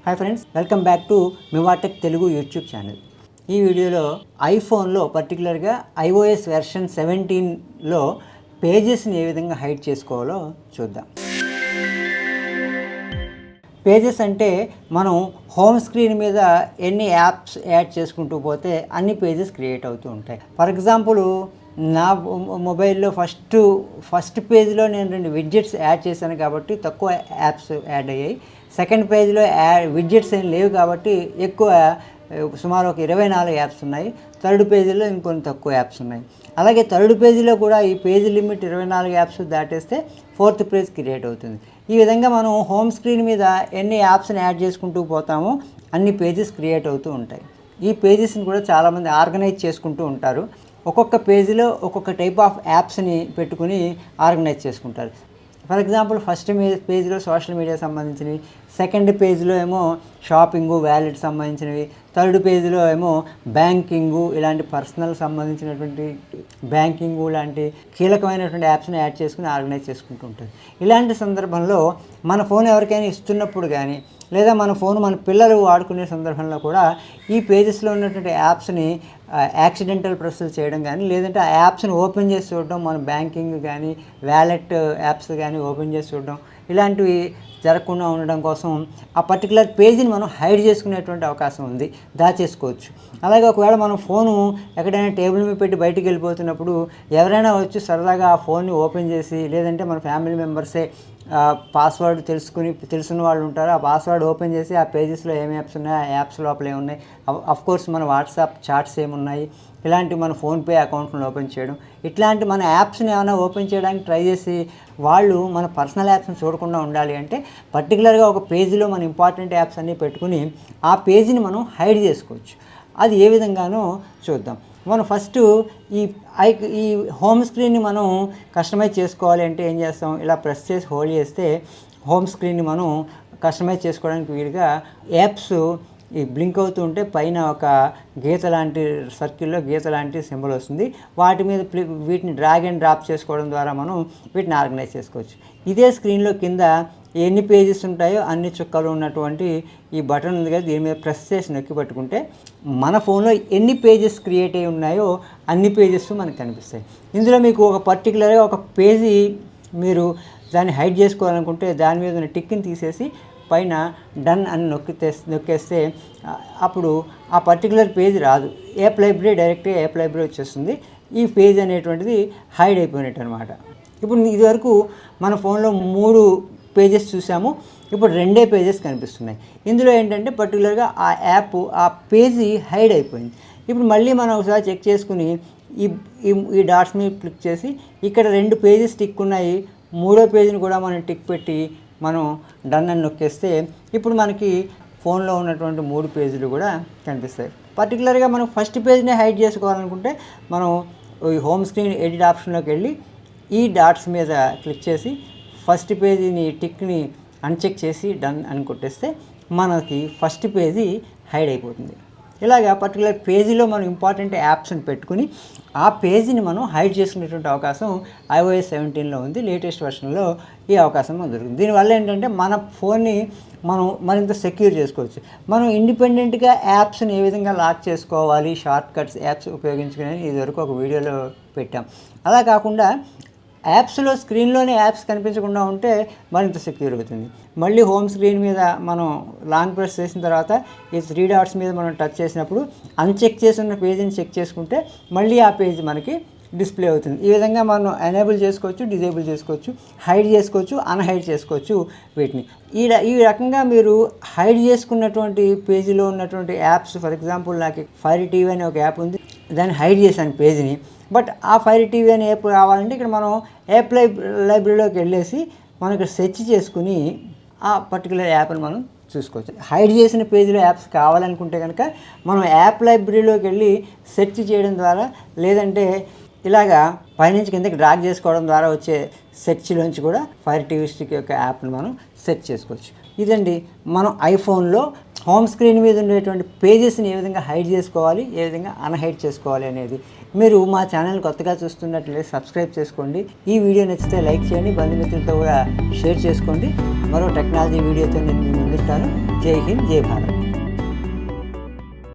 Hi friends, welcome back to మివాటెక్ Telugu YouTube channel. ఈ వీడియోలో ఐఫోన్లో పర్టికులర్గా iOS వెర్షన్ 17లో పేజెస్ని ఏ విధంగా హైడ్ చేసుకోవాలో చూద్దాం. పేజెస్ అంటే మనం హోమ్ స్క్రీన్ మీద ఎన్ని యాప్స్ యాడ్ చేసుకుంటూ పోతే అన్ని పేజెస్ క్రియేట్ అవుతూ ఉంటాయి. ఫర్ ఎగ్జాంపుల్ నా మొబైల్లో ఫస్ట్ పేజ్లో నేను 2 విడ్జెట్స్ యాడ్ చేశాను కాబట్టి తక్కువ యాప్స్ యాడ్ అయ్యాయి. సెకండ్ పేజ్లో విడ్జెట్స్ ఏం లేవు కాబట్టి ఎక్కువ, సుమారు ఒక 24 యాప్స్ ఉన్నాయి. థర్డ్ పేజీలో ఇంకొన్ని తక్కువ యాప్స్ ఉన్నాయి. అలాగే థర్డ్ పేజీలో కూడా ఈ పేజీ లిమిట్ 24 యాప్స్ దాటేస్తే ఫోర్త్ పేజ్ క్రియేట్ అవుతుంది. ఈ విధంగా మనం హోమ్ స్క్రీన్ మీద ఎన్ని యాప్స్ని యాడ్ చేసుకుంటూ పోతామో అన్ని పేజెస్ క్రియేట్ అవుతూ ఉంటాయి. ఈ పేజెస్ని కూడా చాలామంది ఆర్గనైజ్ చేసుకుంటూ ఉంటారు. ఒక్కొక్క పేజీలో ఒక్కొక్క టైప్ ఆఫ్ యాప్స్ని పెట్టుకుని ఆర్గనైజ్ చేసుకుంటారు. ఫర్ ఎగ్జాంపుల్ ఫస్ట్ పేజ్లో సోషల్ మీడియా సంబంధించినవి, సెకండ్ పేజ్లో ఏమో షాపింగు, వ్యాలెట్ సంబంధించినవి, థర్డ్ పేజ్లో ఏమో బ్యాంకింగు, ఇలాంటి పర్సనల్ సంబంధించినటువంటి బ్యాంకింగు లాంటి కీలకమైనటువంటి యాప్స్ని యాడ్ చేసుకుని ఆర్గనైజ్ చేసుకుంటూ ఉంటారు. ఇలాంటి సందర్భంలో మన ఫోన్ ఎవరికైనా ఇస్తున్నప్పుడు కానీ, లేదా మన ఫోన్ మన పిల్లలు వాడుకునే సందర్భంలో కూడా ఈ పేజెస్లో ఉన్నటువంటి యాప్స్ని యాక్సిడెంటల్ ప్రెస్లు చేయడం కానీ, లేదంటే ఆ యాప్స్ని ఓపెన్ చేసి చూడడం, మన బ్యాంకింగ్ కానీ వ్యాలెట్ యాప్స్ కానీ ఓపెన్ చేసి చూడడం, ఇలాంటివి జరగకుండా ఉండడం కోసం ఆ పర్టికులర్ పేజీని మనం హైడ్ చేసుకునేటువంటి అవకాశం ఉంది, దాచేసుకోవచ్చు. అలాగే ఒకవేళ మనం ఫోను ఎక్కడైనా టేబుల్ మీద పెట్టి బయటికి వెళ్ళిపోతున్నప్పుడు ఎవరైనా వచ్చి సరదాగా ఆ ఫోన్ని ఓపెన్ చేసి, లేదంటే మన ఫ్యామిలీ మెంబర్సే పాస్వర్డ్ తెలుసున్న వాళ్ళు ఉంటారు, ఆ పాస్వర్డ్ ఓపెన్ చేసి ఆ పేజెస్లో ఏం యాప్స్ ఉన్నాయి, ఆ యాప్స్ లోపల ఏమున్నాయి, అఫ్కోర్స్ మన వాట్సాప్ చాట్స్ ఏమున్నాయి, ఇలాంటి మన ఫోన్పే అకౌంట్ను ఓపెన్ చేయడం, ఇట్లాంటి మన యాప్స్ని ఏమైనా ఓపెన్ చేయడానికి ట్రై చేసి వాళ్ళు మన పర్సనల్ యాప్స్ని చూడకుండా ఉండాలి అంటే పర్టికులర్గా ఒక పేజీలో మన ఇంపార్టెంట్ యాప్స్ అన్నీ పెట్టుకుని ఆ పేజీని మనం హైడ్ చేసుకోవచ్చు. అది ఏ విధంగానో చూద్దాం. మనం ఫస్ట్ ఈ హోమ్ స్క్రీన్ని మనం కస్టమైజ్ చేసుకోవాలి అంటే ఏం చేస్తాం, ఇలా ప్రెస్ చేసి హోల్డ్ చేస్తే హోమ్ స్క్రీన్ని మనం కస్టమైజ్ చేసుకోవడానికి వీలుగా యాప్స్ ఈ బ్లింక్ అవుతూ ఉంటే పైన ఒక గీత లాంటి సర్కిల్లో గీత లాంటి సింబల్ వస్తుంది. వాటి మీద వీటిని డ్రాగ్ అండ్ డ్రాప్ చేసుకోవడం ద్వారా మనం వీటిని ఆర్గనైజ్ చేసుకోవచ్చు. ఇదే స్క్రీన్లో కింద ఎన్ని పేజెస్ ఉంటాయో అన్ని చుక్కలు ఉన్నటువంటి ఈ బటన్ ఉంది కదా, దీని మీద ప్రెస్ చేసి నొక్కి పట్టుకుంటే మన ఫోన్లో ఎన్ని పేజెస్ క్రియేట్ అయి ఉన్నాయో అన్ని పేజెస్ మనకు కనిపిస్తాయి. ఇందులో మీకు ఒక పర్టికులర్గా ఒక పేజీ మీరు దాన్ని హైడ్ చేసుకోవాలనుకుంటే దాని మీద ఉన్న టిక్ని తీసేసి పైన డన్ అని నొక్కేస్తే అప్పుడు ఆ పర్టికులర్ పేజ్ రాదు. యాప్ లైబ్రరీ డైరెక్ట్గా యాప్ లైబ్రరీ వచ్చేస్తుంది. ఈ పేజ్ అనేటువంటిది హైడ్ అయిపోయినట్టు అనమాట. ఇప్పుడు ఇదివరకు మన ఫోన్లో 3 పేజెస్ చూసాము, ఇప్పుడు 2 పేజెస్ కనిపిస్తున్నాయి. ఇందులో ఏంటంటే పర్టికులర్గా ఆ పేజీ హైడ్ అయిపోయింది. ఇప్పుడు మళ్ళీ మనం ఒకసారి చెక్ చేసుకుని ఈ డాట్స్ మీద క్లిక్ చేసి ఇక్కడ 2 పేజెస్ టిక్ ఉన్నాయి, 3వ పేజీని కూడా మనం టిక్ పెట్టి మనం డన్ అని నొక్కేస్తే ఇప్పుడు మనకి ఫోన్లో ఉన్నటువంటి 3 పేజీలు కూడా కనిపిస్తాయి. పర్టికులర్గా మనం ఫస్ట్ పేజ్ని హైడ్ చేసుకోవాలనుకుంటే మనం ఈ హోమ్ స్క్రీన్ ఎడిట్ ఆప్షన్లోకి వెళ్ళి ఈ డాట్స్ మీద క్లిక్ చేసి ఫస్ట్ పేజీని టిక్ని అన్చెక్ చేసి డన్ అని కొట్టేస్తే మనకి ఫస్ట్ పేజీ హైడ్ అయిపోతుంది. ఇలాగా పర్టికులర్ పేజీలో మనం ఇంపార్టెంట్ యాప్స్ని పెట్టుకుని ఆ పేజీని మనం హైడ్ చేసుకునేటువంటి అవకాశం iOS 17లో ఉంది. లేటెస్ట్ వెర్షన్లో ఈ అవకాశం మనకు దొరుకుతుంది. దీనివల్ల ఏంటంటే మన ఫోన్ని మనం మరింత సెక్యూర్ చేసుకోవచ్చు. మనం ఇండిపెండెంట్గా యాప్స్ని ఏ విధంగా లాక్ చేసుకోవాలి, షార్ట్ కట్స్ యాప్స్ ఉపయోగించుకుని ఇదివరకు ఒక వీడియోలో పెట్టాం. అలా కాకుండా యాప్స్లో స్క్రీన్లోనే యాప్స్ కనిపించకుండా ఉంటే మరింత సెక్యూర్ అవుతుంది. మళ్ళీ హోమ్ స్క్రీన్ మీద మనం లాంగ్ ప్రెస్ చేసిన తర్వాత ఈ 3 డాట్స్ మీద మనం టచ్ చేసినప్పుడు అన్చెక్ చేసిన పేజీని చెక్ చేసుకుంటే మళ్ళీ ఆ పేజీ మనకి డిస్ప్లే అవుతుంది. ఈ విధంగా మనం ఎనేబుల్ చేసుకోవచ్చు, డిజేబుల్ చేసుకోవచ్చు, హైడ్ చేసుకోవచ్చు, అన్హైడ్ చేసుకోవచ్చు వీటిని. ఈ రకంగా మీరు హైడ్ చేసుకున్నటువంటి పేజీలో ఉన్నటువంటి యాప్స్, ఫర్ ఎగ్జాంపుల్ నాకు ఫైర్ టీవీ అనే ఒక యాప్ ఉంది, దాన్ని హైడ్ చేశాను పేజీని. బట్ ఆ ఫైర్ టీవీ అనే యాప్ రావాలంటే ఇక్కడ మనం యాప్ లైబ్రరీలోకి వెళ్ళేసి మనం ఇక్కడ సెర్చ్ చేసుకుని ఆ పర్టికులర్ యాప్ని మనం చూసుకోవచ్చు. హైడ్ చేసిన పేజీలో యాప్స్ కావాలనుకుంటే కనుక మనం యాప్ లైబ్రరీలోకి వెళ్ళి సెర్చ్ చేయడం ద్వారా, లేదంటే ఇలాగా పైనుంచి కిందకి డ్రాగ్ చేసుకోవడం ద్వారా వచ్చే సెర్చ్లోంచి కూడా ఫైర్ టీవీ స్టిక్ యొక్క యాప్ని మనం సెర్చ్ చేసుకోవచ్చు. ఇదండి మనం ఐఫోన్లో హోమ్ స్క్రీన్ మీద ఉండేటువంటి పేజెస్ని ఏ విధంగా హైడ్ చేసుకోవాలి, ఏ విధంగా అన్హైడ్ చేసుకోవాలి అనేది. మీరు మా ఛానల్ కొత్తగా చూస్తున్నట్లయితే సబ్స్క్రైబ్ చేసుకోండి. ఈ వీడియో నచ్చితే లైక్ చేయండి, బంధుమిత్రులతో కూడా షేర్ చేసుకోండి. మరో టెక్నాలజీ వీడియోతో నేను మీ ముందు చెప్తాను. జై హింద్, జై భారత్.